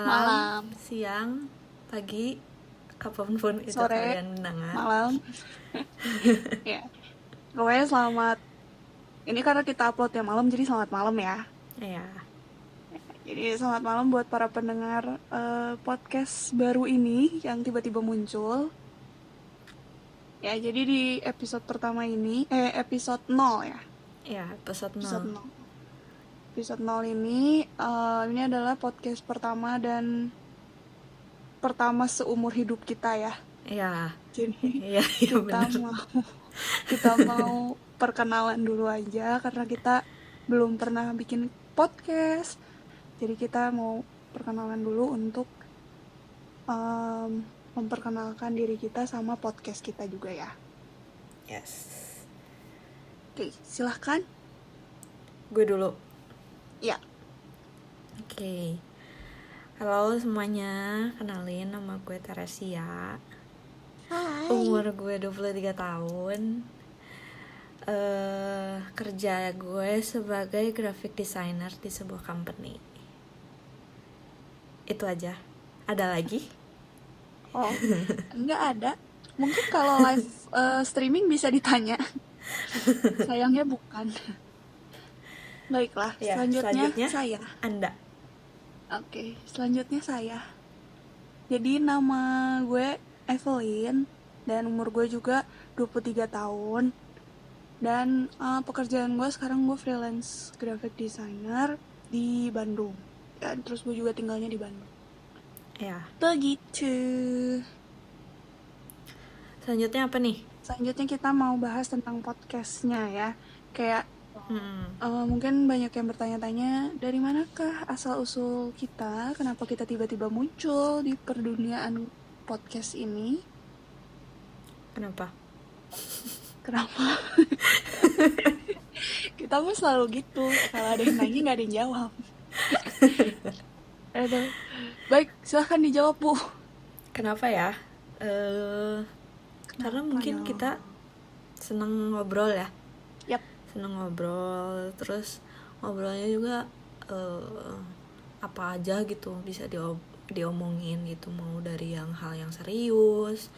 malam, siang, pagi, kapanpun itu sore, kalian mendengar. malam. Ya, pokoknya selamat. Ini karena kita uploadnya malam, jadi selamat malam ya. Ya, Jadi selamat malam buat para pendengar podcast baru ini yang tiba-tiba muncul. Ya, jadi di episode pertama ini, episode 0 ya. ya episode Episode 0. 0. Episode 0 ini adalah podcast pertama dan pertama seumur hidup kita ya. Ya, Jadi iya kita benar. mau perkenalan dulu aja karena kita belum pernah bikin podcast. Jadi kita mau perkenalan dulu untuk memperkenalkan diri kita sama podcast kita juga ya. Yes. Oke, silahkan. Gue dulu. Ya. Oke. Halo semuanya, kenalin nama gue Teresia. Hai. Umur gue 23 tahun. Kerja gue sebagai graphic designer di sebuah company. Itu aja. Ada lagi? Oh, enggak ada. Mungkin kalau live streaming bisa ditanya. Sayangnya bukan. Baiklah, Ya, selanjutnya selanjutnya saya. Anda. Oke, selanjutnya saya. Jadi nama gue Evelyn dan umur gue juga 23 tahun. Dan pekerjaan gue sekarang gue freelance graphic designer di Bandung. Dan terus gue juga tinggalnya di Bandung. Ya. Begitu. Selanjutnya apa nih? Selanjutnya kita mau bahas tentang podcastnya ya. Kayak mungkin banyak yang bertanya-tanya, dari manakah asal-usul kita, kenapa kita tiba-tiba muncul di perduniaan podcast ini? Kenapa? Kita mah selalu gitu, kalau ada yang nanya nggak ada yang jawab. Aduh. Baik, silahkan dijawab, Bu. Kenapa ya? Karena mungkin ya? kita seneng ngobrol ya. Yap. Seneng ngobrol, terus ngobrolnya juga apa aja gitu bisa diomongin gitu, mau dari hal yang serius,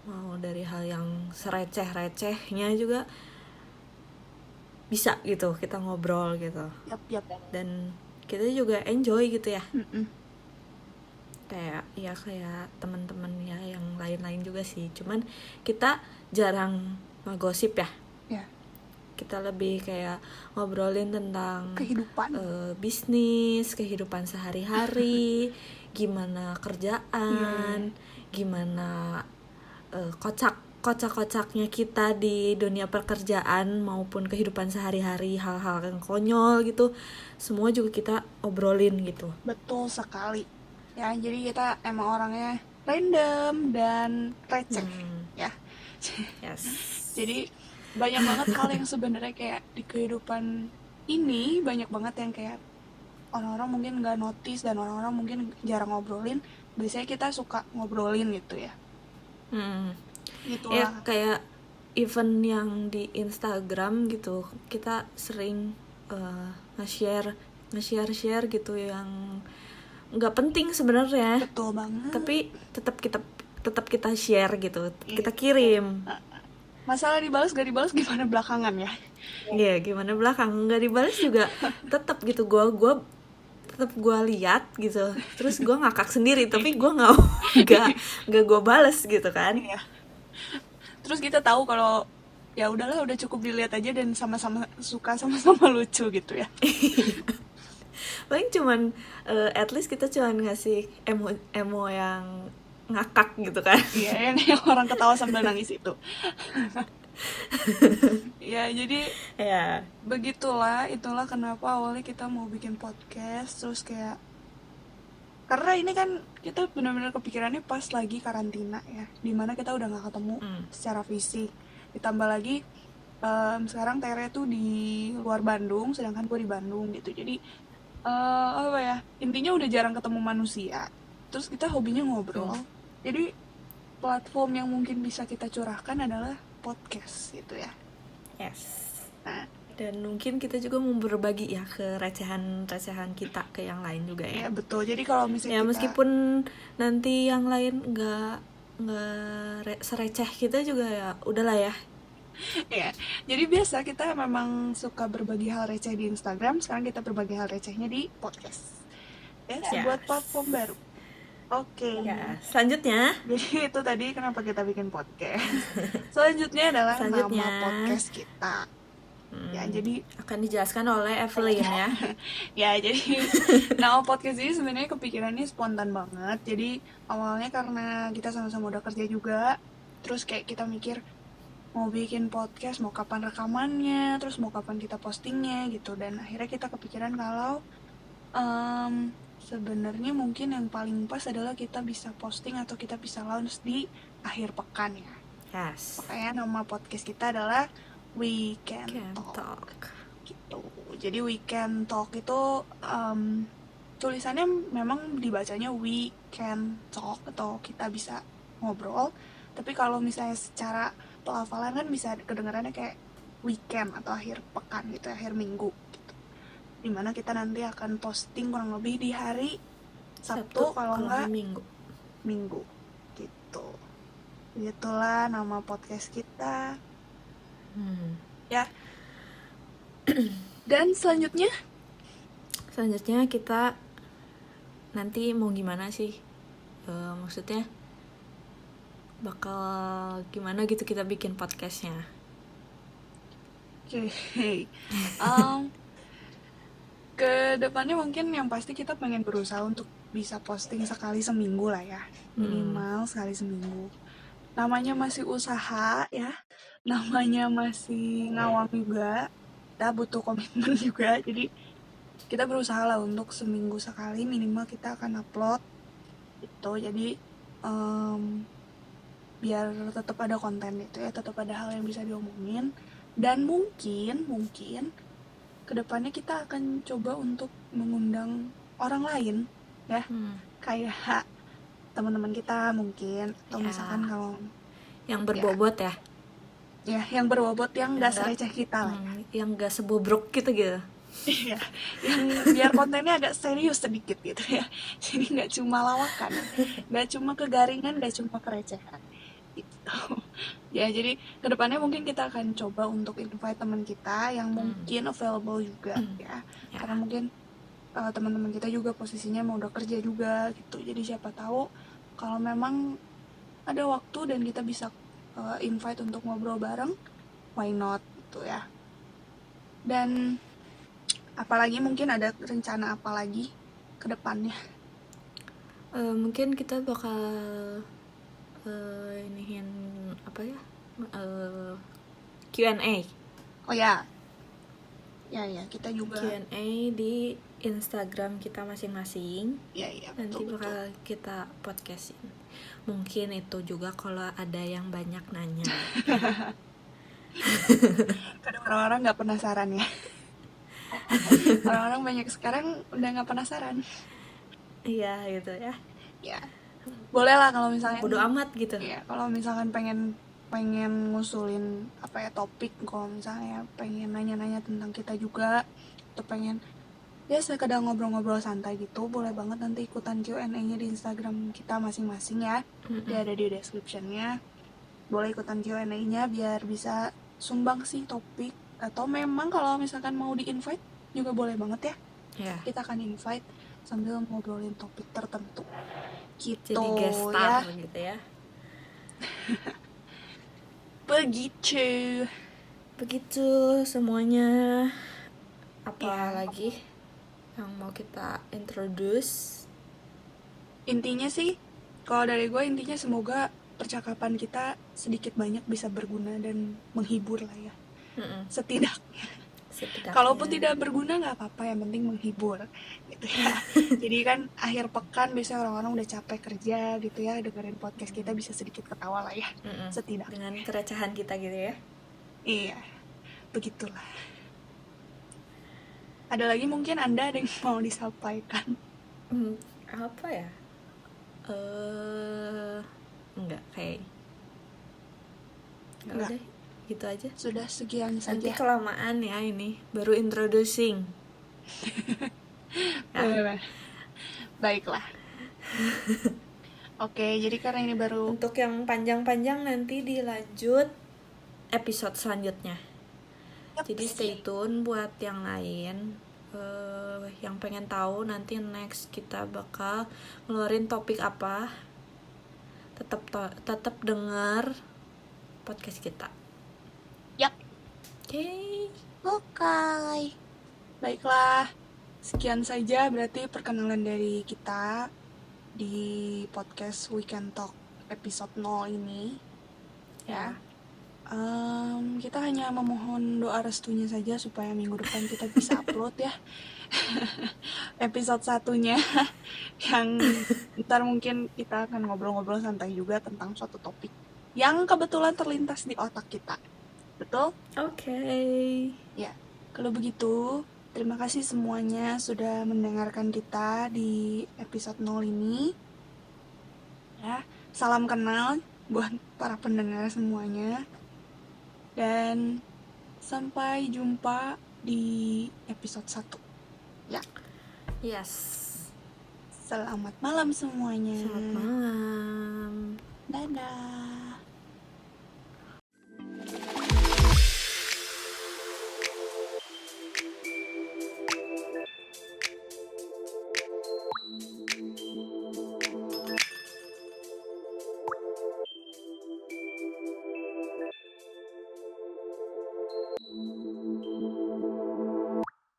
mau dari hal yang sereceh-recehnya juga bisa gitu kita ngobrol gitu. Yap. Dan kita juga enjoy gitu ya. Mm-mm. Kayak teman-teman ya yang lain-lain juga sih, cuman kita jarang ngegosip ya. Kita lebih kayak ngobrolin tentang Kehidupan. bisnis, kehidupan sehari-hari, gimana kerjaan, gimana kocak-kocaknya kita di dunia pekerjaan maupun kehidupan sehari-hari, hal-hal yang konyol gitu, semua juga kita obrolin gitu. Betul sekali. Ya, jadi kita emang orangnya random dan receh ya. Yes. Jadi banyak banget hal yang sebenarnya kayak di kehidupan ini banyak banget yang kayak orang-orang mungkin nggak notice dan orang-orang mungkin jarang ngobrolin. Biasanya kita suka ngobrolin gitu ya. Gitulah. Ya kayak event yang di Instagram gitu, kita sering nge-share gitu yang nggak penting sebenarnya. Betul banget. Tapi tetap kita share gitu, kita kirim. Masalah dibalas gak dibalas gimana belakangan ya? Iya, gimana belakang nggak dibalas juga tetap gitu, gue tetap gue lihat gitu, terus gue ngakak sendiri, tapi gue nggak gue bales gitu kan. Iya. Terus kita tahu kalau ya udahlah, udah cukup dilihat aja dan sama-sama suka, sama-sama lucu gitu ya. Paling cuman at least kita cuman ngasih emo yang ngakak gitu kan. Iya, yang orang ketawa sambil nangis itu. Ya, jadi Ya. begitulah, itulah kenapa awalnya kita mau bikin podcast. Terus kayak karena ini kan kita benar-benar kepikirannya pas lagi karantina ya, dimana kita udah nggak ketemu secara fisik. Ditambah lagi sekarang Tere tuh di luar Bandung, sedangkan gue di Bandung gitu. Jadi apa ya, intinya udah jarang ketemu manusia. Terus kita hobinya ngobrol. Jadi platform yang mungkin bisa kita curahkan adalah podcast gitu ya. Yes. Nah, Dan mungkin kita juga mau berbagi ya ke recehan-recehan kita ke yang lain juga ya. Ya betul. Jadi kalau misalnya Ya kita meskipun nanti yang lain nggak sereceh kita juga ya udahlah ya. ya, jadi biasa kita memang suka berbagi hal receh di Instagram. Sekarang kita berbagi hal recehnya di podcast. Ya, sebuah platform baru. Oke. Ya, selanjutnya. Jadi itu tadi kenapa kita bikin podcast. Selanjutnya adalah nama podcast kita. Ya, jadi akan dijelaskan oleh Evelyn ya. ya, jadi nama podcast ini sebenarnya kepikirannya spontan banget. Jadi awalnya karena kita sama-sama udah kerja juga, terus kayak kita mikir mau bikin podcast, mau kapan rekamannya, terus mau kapan kita postingnya gitu. Dan akhirnya kita kepikiran kalau sebenarnya mungkin yang paling pas adalah kita bisa posting atau kita bisa launch di akhir pekan ya. Yes. Makanya nama podcast kita adalah We Can Talk. Gitu. Jadi We Can Talk itu tulisannya memang dibacanya We Can Talk atau kita bisa ngobrol. Tapi kalau misalnya secara pelafalan kan bisa kedengarannya kayak weekend atau akhir pekan gitu, akhir minggu gitu. Dimana kita nanti akan posting kurang lebih di hari Sabtu kalau enggak Minggu gitu. Itulah nama podcast kita. Ya. Dan selanjutnya kita nanti mau gimana sih? Maksudnya bakal gimana gitu kita bikin podcastnya? Oke. Ke depannya mungkin yang pasti kita pengen berusaha untuk bisa posting sekali seminggu lah ya. Minimal sekali seminggu. Namanya masih usaha ya, namanya masih ngawang juga, kita butuh komitmen juga. Jadi kita berusaha lah untuk seminggu sekali minimal kita akan upload itu. Jadi biar tetap ada konten itu ya, tetap ada hal yang bisa diomongin. Dan mungkin kedepannya kita akan coba untuk mengundang orang lain ya, kayak teman-teman kita mungkin, atau misalkan kalau yang berbobot ya yang berbobot yang nggak sereceh kita lah ya. Yang nggak sebobrok gitu. Iya, yang biar kontennya agak serius sedikit gitu ya, jadi nggak cuma lawakan, nggak cuma kegaringan, nggak cuma kerecehan gitu. Ya, jadi kedepannya mungkin kita akan coba untuk invite teman kita yang mungkin available juga ya, karena mungkin teman-teman kita juga posisinya mau udah kerja juga gitu. Jadi siapa tahu kalau memang ada waktu dan kita bisa invite untuk ngobrol bareng, why not gitu ya. Dan apalagi mungkin ada rencana apa lagi ke depannya? Mungkin kita bakal iniin apa ya, Q&A. Oh ya kita juga Q&A di Instagram kita masing-masing. Ya, nanti bakal kita podcastin. Mungkin itu juga kalau ada yang banyak nanya. Kadang orang-orang nggak penasaran ya. Orang-orang banyak sekarang udah nggak penasaran. Iya gitu ya. Ya, boleh lah kalau misalnya bodo amat gitu. Ya, kalau misalkan pengen ngusulin apa ya topik, kalau misalnya pengen nanya-nanya tentang kita juga, atau pengen ya sekedar ngobrol-ngobrol santai gitu, boleh banget nanti ikutan Q&A-nya di Instagram kita masing-masing ya. Dia ada di description-nya. Boleh ikutan Q&A-nya biar bisa sumbang sih topik, atau memang kalau misalkan mau di-invite juga boleh banget ya. Yeah. Kita akan invite sambil ngobrolin topik tertentu. Gitu. Jadi guest star ya. Gitu ya. Begitu semuanya. Apa lagi yang mau kita introduce? Intinya sih, kalau dari gue intinya semoga percakapan kita sedikit banyak bisa berguna dan menghibur lah ya. Setidaknya. Kalaupun tidak berguna nggak apa-apa, yang penting menghibur gitu ya. Jadi kan akhir pekan biasanya orang-orang udah capek kerja gitu ya, dengerin podcast kita bisa sedikit ketawa lah ya. Setidaknya dengan kerecehan kita gitu ya. Iya, begitulah. Ada lagi mungkin Anda ada yang mau disampaikan? Apa ya? Enggak, kayak enggak. gitu aja. Sudah sekian Nanti saja. kelamaan ya ini, baru introducing. Boleh. Baiklah. Oke, jadi karena ini baru Untuk yang panjang-panjang nanti dilanjut episode selanjutnya. Jadi stay tune buat yang lain. Yang pengen tahu nanti next kita bakal ngeluarin topik apa. Tetap dengar podcast kita. Yap. Oke. Baiklah. Sekian saja berarti perkenalan dari kita di podcast Weekend Talk episode 0 ini. Ya. Kita hanya memohon doa restunya saja supaya minggu depan kita bisa upload ya episode 1-nya yang ntar mungkin kita akan ngobrol-ngobrol santai juga tentang suatu topik yang kebetulan terlintas di otak kita. Betul? Oke. Ya, kalau begitu terima kasih semuanya sudah mendengarkan kita di episode 0 ini. Ya, salam kenal buat para pendengar semuanya. Dan sampai jumpa di episode 1. Ya. Yes. Selamat malam semuanya. Selamat malam. Dadah.